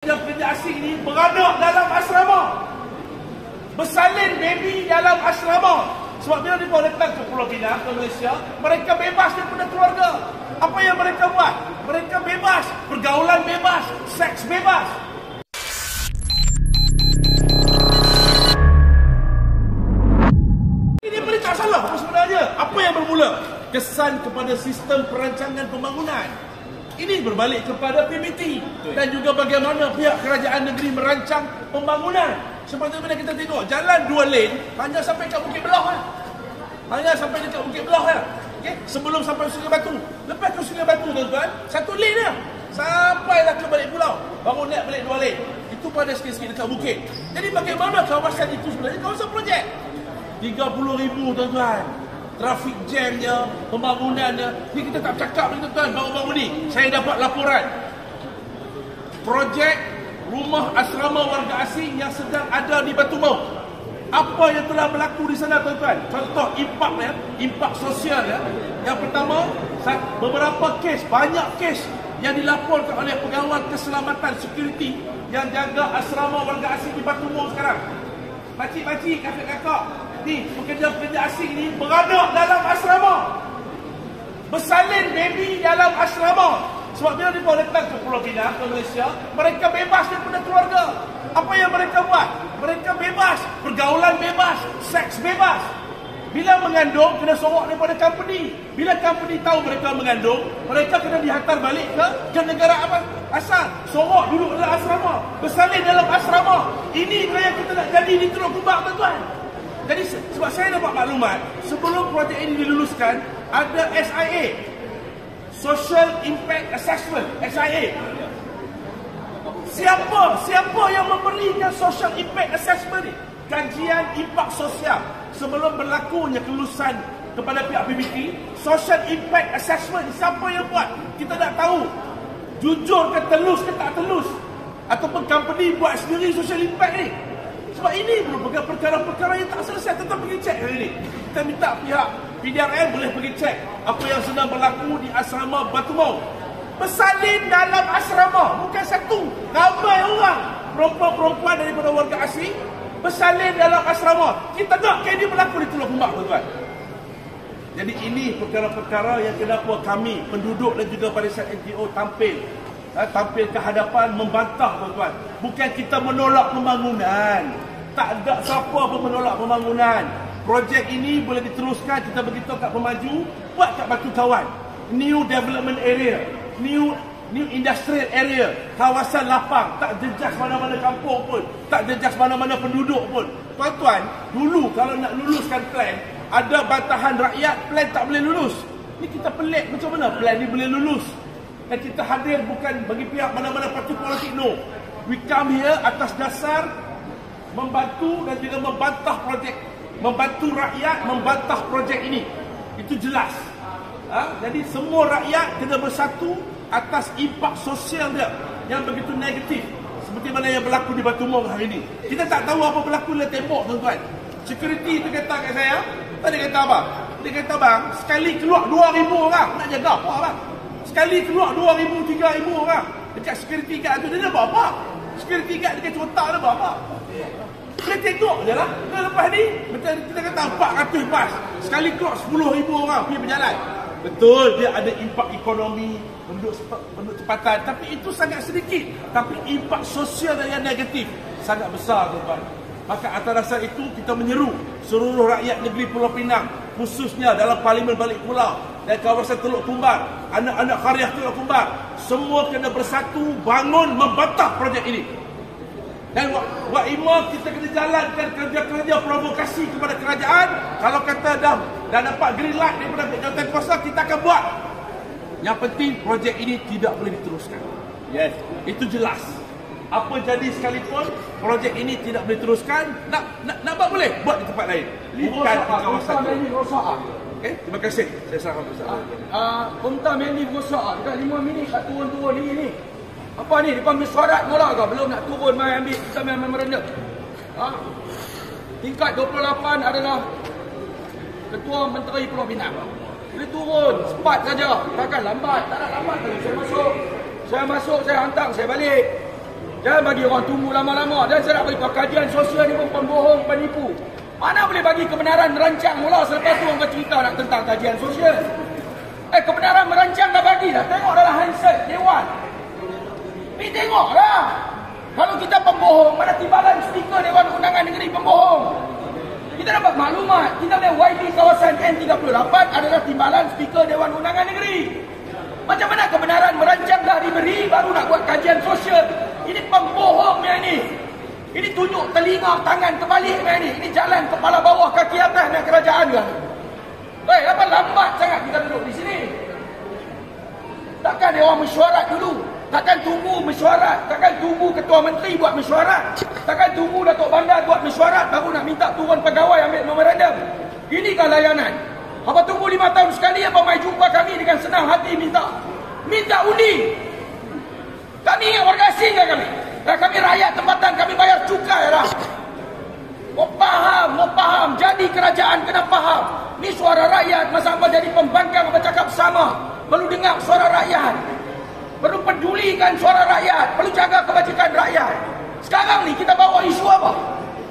Kerja asing ini beranak dalam asrama, bersalin baby dalam asrama. Sebab bila mereka datang ke Pulau Pinang, ke Malaysia, mereka bebas daripada keluarga. Apa yang mereka buat? Mereka bebas, pergaulan bebas, seks bebas. Ini boleh tak salah apa sebenarnya? Apa yang bermula? Kesan kepada sistem perancangan pembangunan. Ini berbalik kepada PBT dan juga bagaimana pihak kerajaan negeri merancang pembangunan. Seperti mana kita tengok, jalan 2 lane hanya sampai ke Bukit Belah lah. Hanya sampai dekat Bukit Belah lah. Okay? Sebelum sampai Sungai Batu. Lepas ke Sungai Batu tuan-tuan, 1 lane lah. Sampailah ke balik pulau. Baru naik balik 2 lane. Itu pada sikit-sikit dekat bukit. Jadi bagaimana kawasan itu sebenarnya? Kawasan projek. 30,000 tuan-tuan. Trafik jamnya, pembangunannya. Ni kita tak cakap ni tuan-tuan, baru-baru ni saya dapat laporan projek rumah asrama warga asing yang sedang ada di Batu Maut. Apa yang telah berlaku di sana tuan-tuan? Contoh impaknya, impak sosial ya. Yang pertama, beberapa kes, banyak kes yang dilaporkan oleh pegawai keselamatan security yang jaga asrama warga asing di Batu Maut sekarang. Pakcik-pakcik, kakak-kakak, ni pekerja-pekerja asing ni beranak dalam asrama, bersalin baby dalam asrama. Sebab bila mereka datang ke Pulau Pinang, ke Malaysia, mereka bebas daripada keluarga. Apa yang mereka buat? Mereka bebas, pergaulan bebas, seks bebas. Bila mengandung, kena sorok daripada company. Bila company tahu mereka mengandung, mereka kena dihantar balik ke negara asal. Sorok duduk dalam asrama, bersalin dalam asrama. Ini yang kita nak jadi di Teluk Kubang tuan-tuan. Jadi sebab saya dapat maklumat, sebelum projek ini diluluskan, ada SIA, Social Impact Assessment, SIA. Siapa yang memberikan Social Impact Assessment ni? Kajian impak sosial. Sebelum berlakunya kelulusan kepada pihak PBT, Social Impact Assessment ni siapa yang buat? Kita nak tahu, jujur ke telus ke tak telus. Ataupun company buat sendiri social impact ni. Sebab ini merupakan perkara-perkara yang tak selesai. Tetap pergi cek hari ini. Kita minta pihak PDRM boleh pergi cek apa yang sedang berlaku di asrama Batu Maut. Bersalin dalam asrama. Bukan satu, ramai orang, perempuan-perempuan daripada warga asing bersalin dalam asrama. Kita nak ini berlaku di Teluk Kumbak tuan-tuan. Jadi ini perkara-perkara yang kenapa kami, penduduk dan juga barisan NGO tampil ke hadapan membantah tuan-tuan. Bukan kita menolak pembangunan. Tak ada siapa pun menolak pembangunan. Projek ini boleh diteruskan. Kita beritahu kat pemaju, buat kat Batu Kawan, new development area, new industrial area, kawasan lapang. Tak jejas mana-mana kampung pun, tak jejas mana-mana penduduk pun. Tuan-tuan, dulu kalau nak luluskan plan, ada bantahan rakyat, plan tak boleh lulus. Ni kita pelik macam mana plan ni boleh lulus. Dan kita hadir bukan bagi pihak mana-mana parti politik, no. We come here atas dasar membantu dan juga membantah projek, membantu rakyat membantah projek ini. Itu jelas. Jadi semua rakyat kena bersatu atas impak sosial dia yang begitu negatif. Seperti mana yang berlaku di Batu Maut hari ini. Kita tak tahu apa berlaku dalam tembok tuan-tuan. Security tu kata kat saya, tadi kata apa? Dia kata bang, sekali keluar 2,000 orang. Nak jaga apa bang? Sekali keluar 2,000, 3,000 orang. Dekat security guard tu, dia nak buat apa? Security guard dekat otak dia buat apa? Boleh tengok je lah. Dan lepas ni, macam kita kata 400 bas. Sekali keluar 10,000 orang pergi berjalan. Betul, dia ada impak ekonomi, penduduk tempatan. Tapi itu sangat sedikit. Tapi impak sosial yang negatif sangat besar tuan-tuan. Maka atas dasar itu kita menyeru seluruh rakyat negeri Pulau Pinang, khususnya dalam Parlimen Balik Pulau dan kawasan Teluk Kumbar, anak-anak Khariah Teluk Kumbar, semua kena bersatu bangun membantah projek ini. Dan Wak Imam, kita kena jalankan kerja-kerja provokasi kepada kerajaan. Kalau kata dah dapat green light daripada jawatan kuasa, kita akan buat. Yang penting projek ini tidak boleh diteruskan. Yes, itu jelas. Apa jadi sekalipun, projek ini tidak boleh teruskan. Nak buat boleh, buat di tempat lain. Bukan di kawasan itu. Okay, terima kasih. Saya serahkan bersama. Komita Mendy berusaha dekat 5 minit tak turun-turun ni. Apa ni? Depan mesyuarat mula ke? Belum nak turun mai ambil kita main memorandum. Tingkat 28 adalah Ketua Menteri Pulau Pinang. Boleh turun, cepat saja. Takkan lambat. Tak nak lambat. Saya masuk, saya hantar, saya balik. Jangan bagi orang tunggu lama-lama. Dan saya nak beritahu, kajian sosial ni pun pembohong, penipu. Mana boleh bagi kebenaran merancang mula, selepas tu orang bercerita nak tentang kajian sosial. Kebenaran merancang dah bagi dah. Tengok dalam handset Dewan. Ni tengoklah. Kalau kita pembohong, mana timbalan stiker Dewan Undangan Negeri pembohong. Kita dapat maklumat. Kita boleh YB kawasan N38 adalah timbalan stiker Dewan Undangan Negeri. Macam mana kebenaran merancang dah diberi, baru nak buat kajian sosial. Ini pembohong yang ini. Ini tunjuk telinga, tangan terbalik yang ini. Ini jalan kepala bawah, kaki atas nak kerajaan kan. Apa lambat sangat kita duduk di sini. Takkan dia orang mesyuarat dulu. Takkan tunggu mesyuarat. Takkan tunggu Ketua Menteri buat mesyuarat. Takkan tunggu Datuk Bandar buat mesyuarat baru nak minta turun pegawai ambil memorandum. Inikah layanan? Apa tunggu 5 tahun sekali apa mai jumpa kami dengan senang hati minta undi. Kami ingat warga asing ke kami? Kami rakyat tempatan, kami bayar cukai lah. Mau faham. Jadi kerajaan kena faham. Ni suara rakyat, masa apa jadi pembangkang bercakap sama. Perlu dengar suara rakyat. Perlu pedulikan suara rakyat. Perlu jaga kebajikan rakyat. Sekarang ni kita bawa isu apa?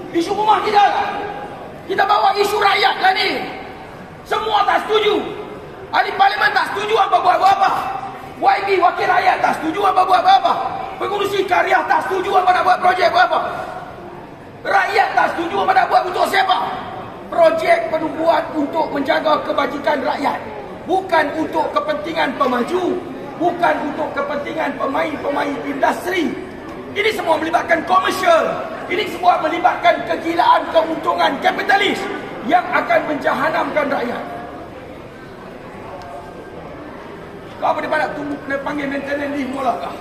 Isu rumah kita lah. Kita bawa isu rakyat lah ni. Semua tak setuju. Ahli parlimen tak setuju apa buat apa. YB wakil rakyat tak setuju apa buat apa. Pengurusi karya tak setuju apa nak buat projek buat apa. Rakyat tak setuju apa nak buat untuk siapa. Projek perlu buat untuk menjaga kebajikan rakyat. Bukan untuk kepentingan pemaju. Bukan untuk kepentingan pemain-pemain industri. Ini semua melibatkan komersial. Ini semua melibatkan kegilaan keuntungan kapitalis yang akan menjahanamkan rakyat. Kau boleh nak tunggu kena panggil maintenance leave mula kah?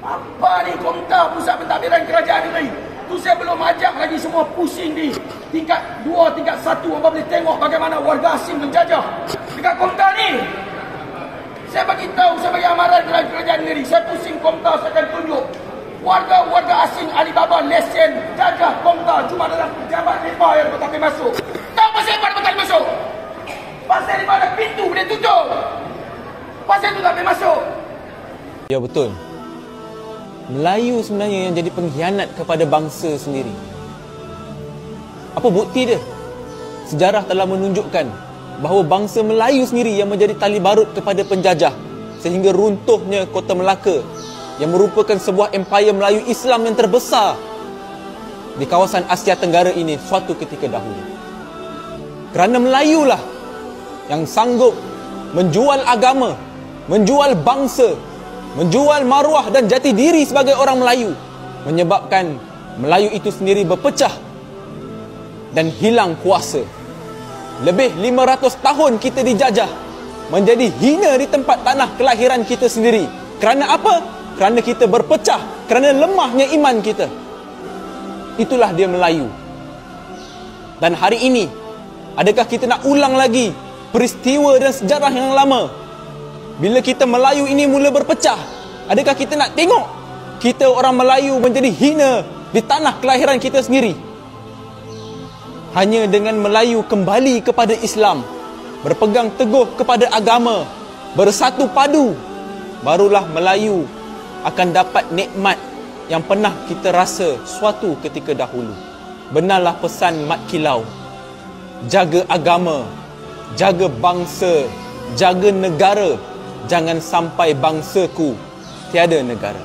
Apa ni Komta Pusat Pentadbiran Kerajaan Negeri? Tu saya belum ajak lagi semua pusing di tingkat 2, tingkat 1. Apa boleh tengok bagaimana warga asing menjajah dekat Komta ni. Saya bagi tahu, saya bagi amaran kerajaan negeri. Saya pusing Komta, saya akan tunjuk warga-warga asing Alibaba lesen jajah Komta cuma dalam pejabat mereka yang tak boleh masuk. Tahu pasal apa tak boleh masuk? Pasal di mana pintu boleh tutup. Pasal itu tak boleh masuk. Ya betul. Melayu sebenarnya yang jadi pengkhianat kepada bangsa sendiri. Apa bukti dia? Sejarah telah menunjukkan bahawa bangsa Melayu sendiri yang menjadi tali barut kepada penjajah sehingga runtuhnya Kota Melaka yang merupakan sebuah empayar Melayu Islam yang terbesar di kawasan Asia Tenggara ini suatu ketika dahulu. Kerana Melayulah yang sanggup menjual agama, menjual bangsa, menjual maruah dan jati diri sebagai orang Melayu, menyebabkan Melayu itu sendiri berpecah dan hilang kuasa. Lebih 500 tahun kita dijajah, menjadi hina di tempat tanah kelahiran kita sendiri. Kerana apa? Kerana kita berpecah, kerana lemahnya iman kita. Itulah dia Melayu. Dan hari ini, adakah kita nak ulang lagi peristiwa dan sejarah yang lama? Bila kita Melayu ini mula berpecah, adakah kita nak tengok kita orang Melayu menjadi hina di tanah kelahiran kita sendiri? Hanya dengan Melayu kembali kepada Islam, berpegang teguh kepada agama, bersatu padu, barulah Melayu akan dapat nikmat yang pernah kita rasa suatu ketika dahulu. Benarlah pesan Mat Kilau. Jaga agama, jaga bangsa, jaga negara. Jangan sampai bangsaku tiada negara.